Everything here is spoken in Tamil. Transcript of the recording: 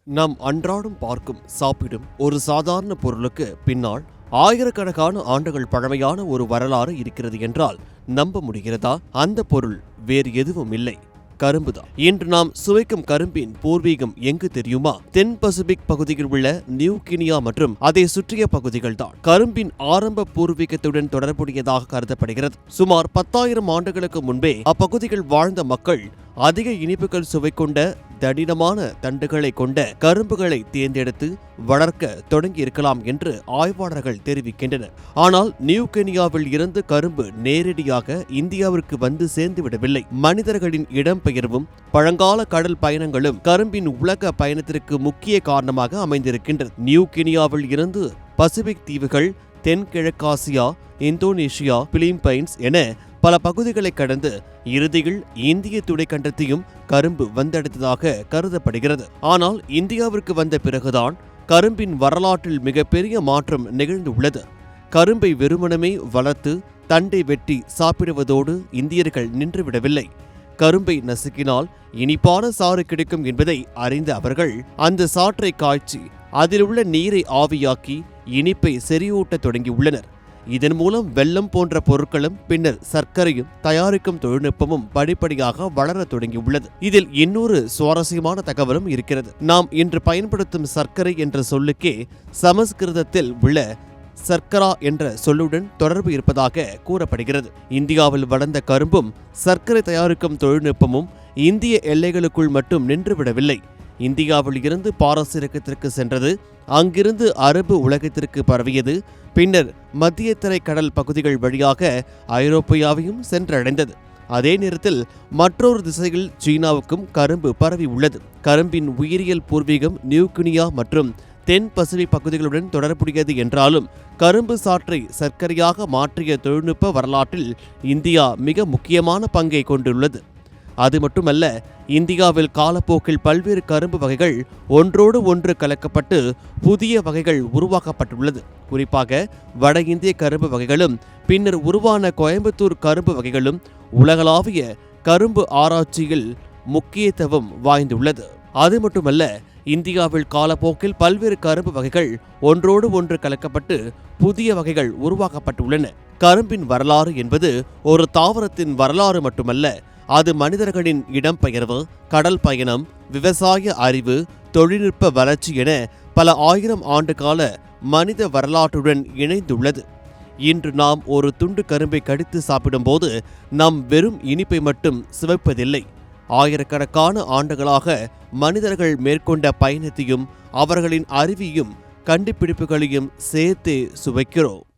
நாம் அன்றாடம் பார்க்கும் சாப்பிடும் ஒரு சாதாரண பொருளுக்கு பின்னால் ஆயிரக்கணக்கான ஆண்டுகள் பழமையான ஒரு வரலாறு இருக்கிறது என்றால் நம்ப முடிகிறதா? அந்த பொருள் வேறு எதுவும் இல்லை, கரும்புதான். இன்று நாம் சுவைக்கும் கரும்பின் பூர்வீகம் எங்கு தெரியுமா? தென் பசிபிக் பகுதியில் உள்ள நியூ கினியா மற்றும் அதை சுற்றிய பகுதிகள் தான் கரும்பின் ஆரம்ப பூர்வீகத்துடன் தொடர்புடையதாக கருதப்படுகிறது. சுமார் 10,000 ஆண்டுகளுக்கு முன்பே அப்பகுதியில் வாழ்ந்த மக்கள் அதிக இனிப்புகள் சுவை கொண்ட தடினமான தண்டுகளை கொண்ட கரும்புகளை தேர்ந்தெடுத்து வளர்க்க தொடங்கி இருக்கலாம் என்று ஆய்வாளர்கள் தெரிவிக்கின்றனர். ஆனால் நியூ கெனியாவில் இருந்து கரும்பு நேரடியாக இந்தியாவிற்கு வந்து சேர்ந்து விடவில்லை. மனிதர்களின் இடம்பெயர்வும் பழங்கால கடல் பயணங்களும் கரும்பின் உலக பயணத்திற்கு முக்கிய காரணமாக அமைந்திருக்கின்றது. நியூ கெனியாவில் இருந்து பசிபிக் தீவுகள், தென்கிழக்காசியா, இந்தோனேஷியா, பிலிப்பைன்ஸ் என பல பகுதிகளை கடந்து இறுதியில் இந்திய துணைக்கண்டத்தையும் கரும்பு வந்தடைந்ததாக கருதப்படுகிறது. ஆனால் இந்தியாவிற்கு வந்த பிறகுதான் கரும்பின் வரலாற்றில் மிகப்பெரிய மாற்றம் நிகழ்ந்துள்ளது. கரும்பை வெறுமனமே வளர்த்து தண்டை வெட்டி சாப்பிடுவதோடு இந்தியர்கள் நின்றுவிடவில்லை. கரும்பை நசுக்கினால் இனிப்பான சாறு கிடைக்கும் என்பதை அறிந்த அவர்கள் அந்த சாற்றை காய்ச்சி அதிலுள்ள நீரை ஆவியாக்கி இனிப்பை செறிவூட்ட தொடங்கியுள்ளனர். இதன் மூலம் வெல்லம் போன்ற பொருட்களும் பின்னர் சர்க்கரையும் தயாரிக்கும் தொழில்நுட்பமும் படிப்படியாக வளர தொடங்கியுள்ளது. இதில் இன்னொரு சுவாரஸ்யமான தகவலும் இருக்கிறது. நாம் இன்று பயன்படுத்தும் சர்க்கரை என்ற சொல்லுக்கே சமஸ்கிருதத்தில் உள்ள சர்க்கரா என்ற சொல்லுடன் தொடர்பு இருப்பதாக கூறப்படுகிறது. இந்தியாவில் வளர்ந்த கரும்பும் சர்க்கரை தயாரிக்கும் தொழில்நுட்பமும் இந்திய எல்லைகளுக்குள் மட்டும் நின்றுவிடவில்லை. இந்தியாவில் இருந்து பாரசீகத்திற்கு சென்றது, அங்கிருந்து அரபு உலகத்திற்கு பரவியது, பின்னர் மத்திய தரை கடல் பகுதிகள் வழியாக ஐரோப்பியாவையும் சென்றடைந்தது. அதே நேரத்தில் மற்றொரு திசையில் சீனாவுக்கும் கரும்பு பரவி உள்ளது. கரும்பின் உயிரியல் பூர்வீகம் நியூ கினியா மற்றும் தென் பசிபிக் பகுதிகளுடன் தொடர்புடையது என்றாலும் கரும்பு சாற்றை சர்க்கரையாக மாற்றிய தொழில்நுட்ப வரலாற்றில் இந்தியா மிக முக்கியமான பங்கை கொண்டுள்ளது. அது மட்டுமல்ல, இந்தியாவில் காலப்போக்கில் பல்வேறு கரும்பு வகைகள் ஒன்றோடு ஒன்று கலக்கப்பட்டு புதிய வகைகள் உருவாக்கப்பட்டுள்ளது. குறிப்பாக வட இந்திய கரும்பு வகைகளும் பின்னர் உருவான கோயம்புத்தூர் கரும்பு வகைகளும் உலகளாவிய கரும்பு ஆராய்ச்சியில் முக்கியத்துவம் வாய்ந்துள்ளது. அது மட்டுமல்ல, இந்தியாவில் காலப்போக்கில் பல்வேறு கரும்பு வகைகள் ஒன்றோடு ஒன்று கலக்கப்பட்டு புதிய வகைகள் உருவாக்கப்பட்டுள்ளன. கரும்பின் வரலாறு என்பது ஒரு தாவரத்தின் வரலாறு மட்டுமல்ல, அது மனிதர்களின் இடம்பெயர்வு, கடல் பயணம், விவசாய அறிவு, தொழில்நுட்ப வளர்ச்சி என பல ஆயிரம் ஆண்டு கால மனித வரலாற்றுடன் இணைந்துள்ளது. இன்று நாம் ஒரு துண்டு கரும்பை கடித்து சாப்பிடும்போது நாம் வெறும் இனிப்பை மட்டும் சுவைப்பதில்லை. ஆயிரக்கணக்கான ஆண்டுகளாக மனிதர்கள் மேற்கொண்ட பயணத்தையும் அவர்களின் அறிவையும் கண்டுபிடிப்புகளையும் சேர்த்தே சுவைக்கிறோம்.